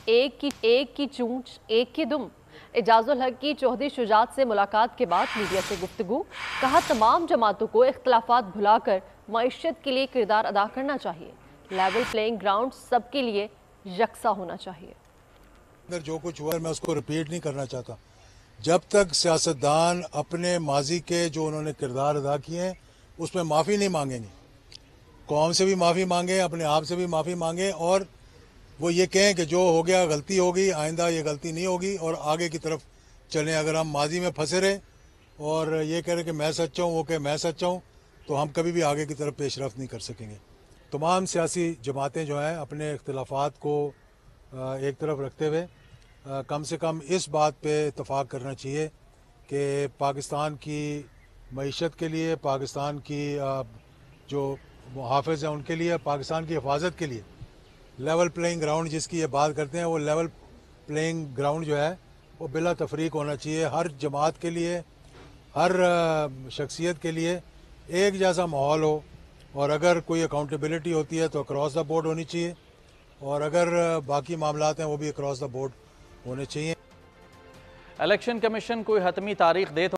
एक की चूंच एक की दुम। एजाजुल हक की चौधरी शुजात से मुलाकात के बाद मीडिया से गुफ्तगू, कहा तमाम जमातों को इख्तलाफात भुलाकर मईशत के लिए किरदार अदा करना चाहिए। लेवल प्लेइंग ग्राउंड सबके लिए यकसा होना चाहिए। जो कुछ हुआ मैं उसको रिपीट नहीं करना चाहता। जब तक सियासतदान अपने माजी के जो उन्होंने किरदार अदा किए हैं उसमें माफ़ी नहीं मांगेंगे, कौम से भी माफ़ी मांगे, अपने आप से भी माफ़ी मांगे और वो ये कहें कि जो हो गया गलती होगी, आइंदा ये गलती नहीं होगी और आगे की तरफ चलें। अगर हम माजी में फंसे रहे और ये कह रहे कि मैं सच्चा हूँ, वो कहे मैं सच्चा हूँ, तो हम कभी भी आगे की तरफ पेशरफ्त नहीं कर सकेंगे। तमाम सियासी जमातें जो हैं अपने इख्तलाफात को एक तरफ रखते हुए कम से कम इस बात पे इत्तफाक करना चाहिए कि पाकिस्तान की मईशत के लिए, पाकिस्तान की जो मुहाफ़िज़ हैं उनके लिए, पाकिस्तान की हिफाजत के लिए लेवल प्लेइंग ग्राउंड जिसकी ये बात करते हैं, वो लेवल प्लेइंग ग्राउंड जो है वो बिला तफरीक होना चाहिए। हर जमात के लिए, हर शख्सियत के लिए एक जैसा माहौल हो और अगर कोई अकाउंटेबिलिटी होती है तो अक्रॉस द बोर्ड होनी चाहिए और अगर बाकी मामलात हैं वो भी अक्रॉस द बोर्ड होने चाहिए। इलेक्शन कमीशन कोई हतमी तारीख दे तो